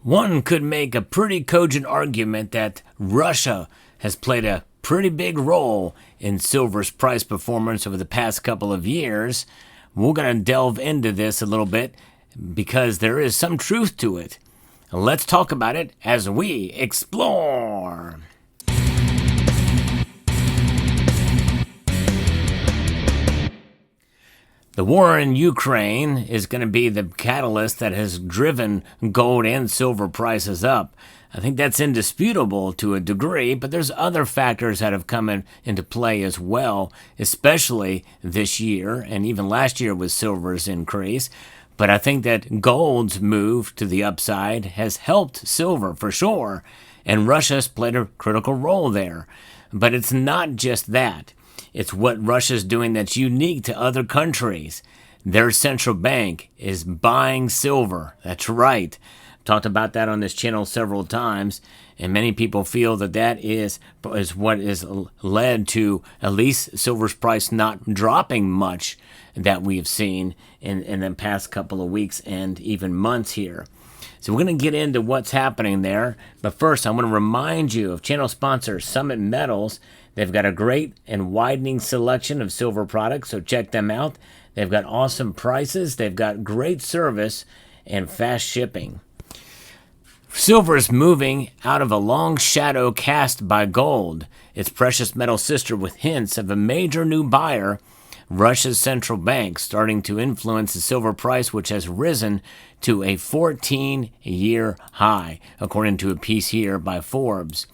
One could make a pretty cogent argument that Russia has played a pretty big role in silver's price performance over the past couple of years. We're going to delve into this a little bit because there is some truth to it. Let's talk about it as we explore. The war in Ukraine is going to be the catalyst that has driven gold and silver prices up. I think that's indisputable to a degree, but there's other factors that have come into play as well, especially this year and even last year with silver's increase. But I think that gold's move to the upside has helped silver for sure, and Russia's played a critical role there. But it's not just that. It's what Russia's doing that's unique to other countries. Their central bank is buying silver. That's right. Talked about that on this channel several times, and many people feel that that is what has led to at least silver's price not dropping much that we've seen in the past couple of weeks and even months here. So we're going to get into what's happening there, but first I want to remind you of channel sponsor Summit Metals. They've got a great and widening selection of silver products, so check them out. They've got awesome prices, they've got great service, and fast shipping. Silver is moving out of a long shadow cast by gold, its precious metal sister, with hints of a major new buyer, Russia's central bank, starting to influence the silver price, which has risen to a 14-year high, according to a piece here by Forbes.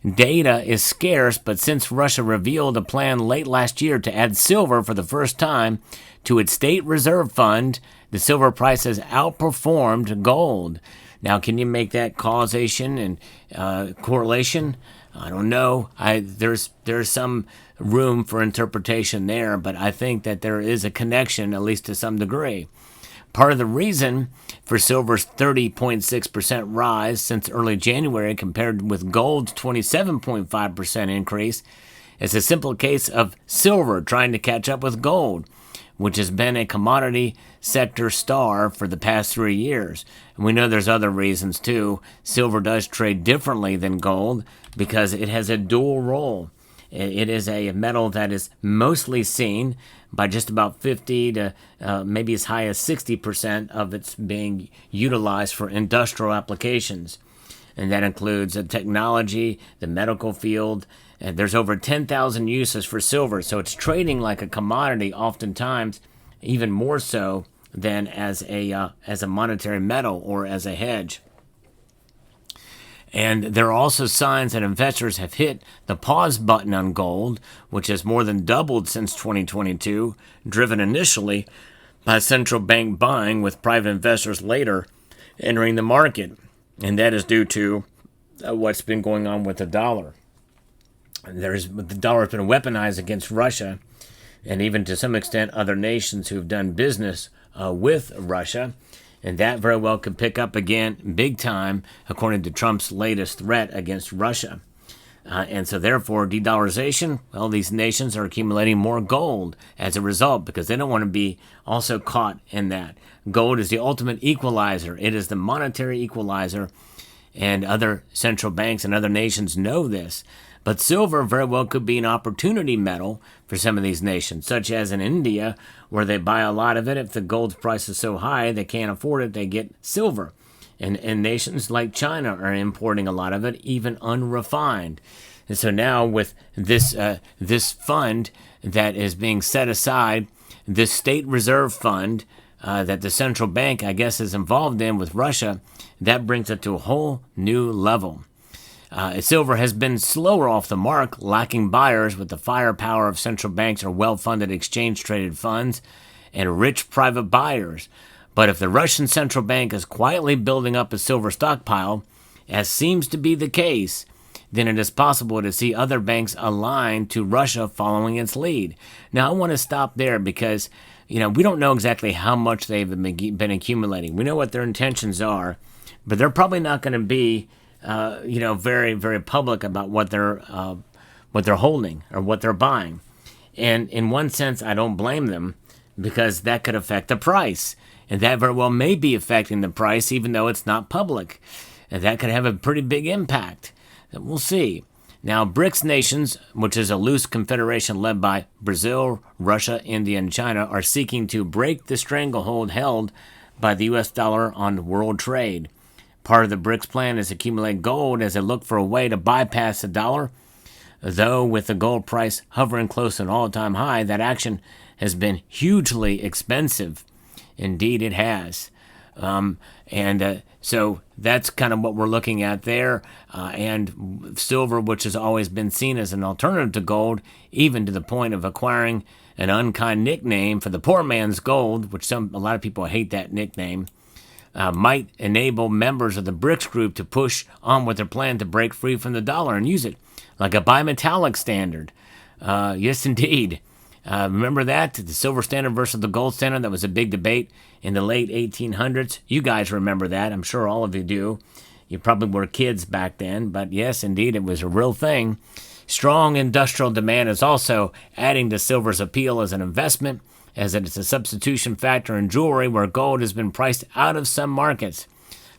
Data is scarce, but since Russia revealed a plan late last year to add silver for the first time to its state reserve fund, the silver price has outperformed gold. Now, can you make that causation and correlation? I don't know. There's some room for interpretation there, but I think that there is a connection, at least to some degree. Part of the reason for silver's 30.6% rise since early January compared with gold's 27.5% increase is a simple case of silver trying to catch up with gold, which has been a commodity sector star for the past 3 years. And we know there's other reasons too. Silver does trade differently than gold because it has a dual role. It is a metal that is mostly seen by just about 50 to maybe as high as 60% of its being utilized for industrial applications. And that includes the technology, the medical field. And there's over 10,000 uses for silver. So it's trading like a commodity oftentimes, even more so than as a monetary metal or as a hedge. And there are also signs that investors have hit the pause button on gold, which has more than doubled since 2022, driven initially by central bank buying, with private investors later entering the market. And that is due to what's been going on with the dollar. The dollar has been weaponized against Russia, and even to some extent other nations who've done business with Russia. And that very well could pick up again big time, according to Trump's latest threat against Russia. And so therefore, de-dollarization, well, these nations are accumulating more gold as a result because they don't want to be also caught in that. Gold is the ultimate equalizer. It is the monetary equalizer, and other central banks and other nations know this. But silver very well could be an opportunity metal for some of these nations, such as in India, where they buy a lot of it. If the gold price is so high they can't afford it, they get silver. And nations like China are importing a lot of it, even unrefined. And so now with this fund that is being set aside, this state reserve fund that the central bank, I guess, is involved in with Russia, that brings it to a whole new level. Silver has been slower off the mark, lacking buyers with the firepower of central banks or well-funded exchange-traded funds and rich private buyers. But if the Russian central bank is quietly building up a silver stockpile, as seems to be the case, then it is possible to see other banks aligned to Russia following its lead. Now, I want to stop there because, we don't know exactly how much they've been accumulating. We know what their intentions are, but they're probably not going to be very, very public about what they're holding or what they're buying. And in one sense, I don't blame them because that could affect the price. And that very well may be affecting the price, even though it's not public. And that could have a pretty big impact. We'll see. Now, BRICS nations, which is a loose confederation led by Brazil, Russia, India, and China, are seeking to break the stranglehold held by the U.S. dollar on world trade. Part of the BRICS plan is to accumulate gold as they look for a way to bypass the dollar. Though with the gold price hovering close to an all-time high, that action has been hugely expensive. Indeed, it has. So that's kind of what we're looking at there. And silver, which has always been seen as an alternative to gold, even to the point of acquiring an unkind nickname for the poor man's gold, which a lot of people hate that nickname, might enable members of the BRICS group to push on with their plan to break free from the dollar and use it like a bimetallic standard. Yes, indeed. Remember that? The silver standard versus the gold standard? That was a big debate in the late 1800s. You guys remember that. I'm sure all of you do. You probably were kids back then. But yes, indeed, it was a real thing. Strong industrial demand is also adding to silver's appeal as an investment, as it is a substitution factor in jewelry where gold has been priced out of some markets.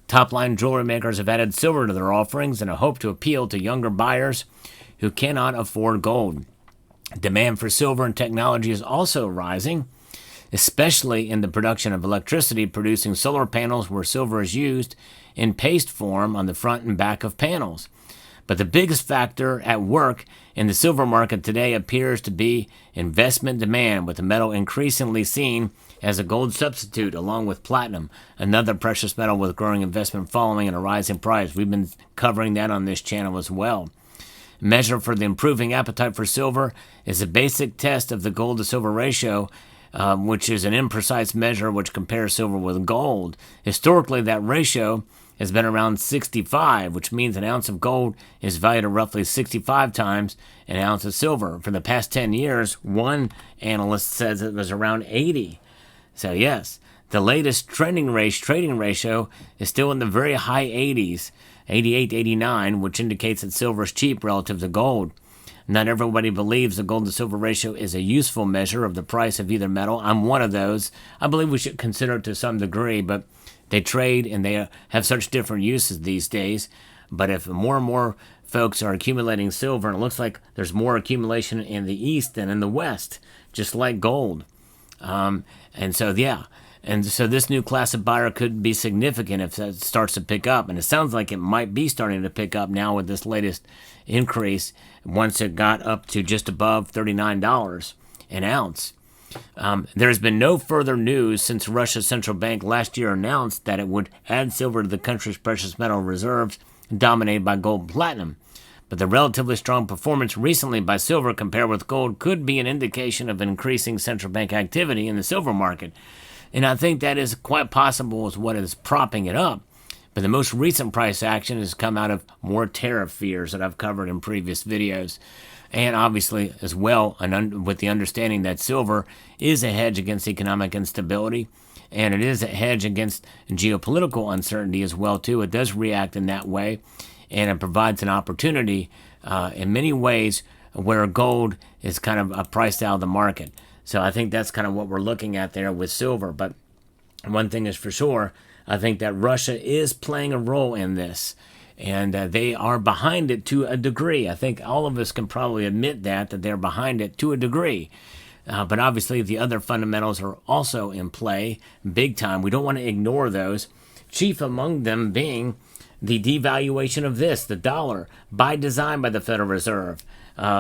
Top-line jewelry makers have added silver to their offerings in a hope to appeal to younger buyers who cannot afford gold. Demand for silver and technology is also rising, especially in the production of electricity, producing solar panels where silver is used in paste form on the front and back of panels. But the biggest factor at work in the silver market today appears to be investment demand, with the metal increasingly seen as a gold substitute along with platinum, another precious metal with growing investment following and a rising price. We've been covering that on this channel as well. Measure for the improving appetite for silver is a basic test of the gold to silver ratio, which is an imprecise measure which compares silver with gold. Historically, that ratio has been around 65, which means an ounce of gold is valued at roughly 65 times an ounce of silver. For the past 10 years, one analyst says it was around 80. So yes, the latest trading ratio is still in the very high 80s, 88 to 89, which indicates that silver is cheap relative to gold. Not everybody believes the gold to silver ratio is a useful measure of the price of either metal. I'm one of those. I believe we should consider it to some degree, but they trade and they have such different uses these days. But if more and more folks are accumulating silver, and it looks like there's more accumulation in the East than in the West, just like gold. And so this new class of buyer could be significant if that starts to pick up. And it sounds like it might be starting to pick up now with this latest increase once it got up to just above $39 an ounce. There has been no further news since Russia's central bank last year announced that it would add silver to the country's precious metal reserves, dominated by gold and platinum. But the relatively strong performance recently by silver compared with gold could be an indication of increasing central bank activity in the silver market. And I think that is quite possible as what is propping it up. But the most recent price action has come out of more tariff fears that I've covered in previous videos. And obviously, as well, with the understanding that silver is a hedge against economic instability, and it is a hedge against geopolitical uncertainty as well, too. It does react in that way, and it provides an opportunity in many ways where gold is kind of priced out of the market. So I think that's kind of what we're looking at there with silver. But one thing is for sure, I think that Russia is playing a role in this. And they are behind it to a degree. I think all of us can probably admit that they're behind it to a degree. But obviously the other fundamentals are also in play big time. We don't want to ignore those. Chief among them being the devaluation of the dollar, by design by the Federal Reserve.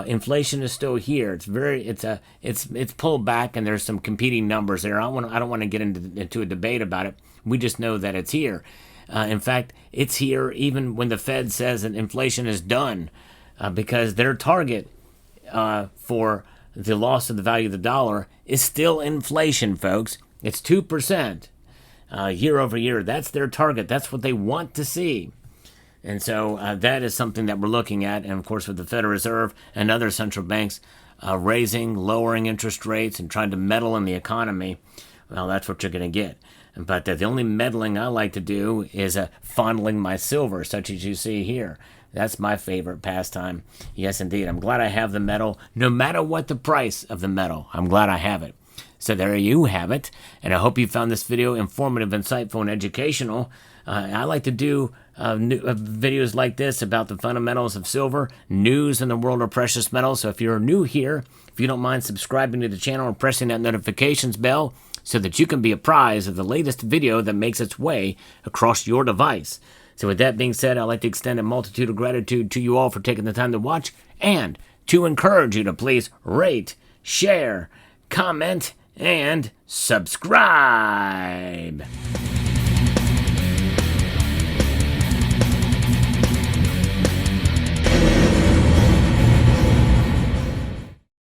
Inflation is still here. It's pulled back, and there's some competing numbers there. I don't want to get into a debate about it. We just know that it's here. In fact, it's here even when the Fed says that inflation is done, because their target for the loss of the value of the dollar is still inflation, folks. It's 2% year over year. That's their target. That's what they want to see. And so that is something that we're looking at. And, of course, with the Federal Reserve and other central banks lowering interest rates and trying to meddle in the economy, well, that's what you're going to get. But the only meddling I like to do is fondling my silver, such as you see here. That's my favorite pastime. Yes, indeed. I'm glad I have the metal, no matter what the price of the metal. I'm glad I have it. So there you have it, and I hope you found this video informative, insightful, and educational. I like to do videos like this about the fundamentals of silver, news in the world of precious metals. So if you're new here, if you don't mind subscribing to the channel and pressing that notifications bell so that you can be apprised of the latest video that makes its way across your device. So with that being said, I'd like to extend a multitude of gratitude to you all for taking the time to watch and to encourage you to please rate, share, comment, and subscribe.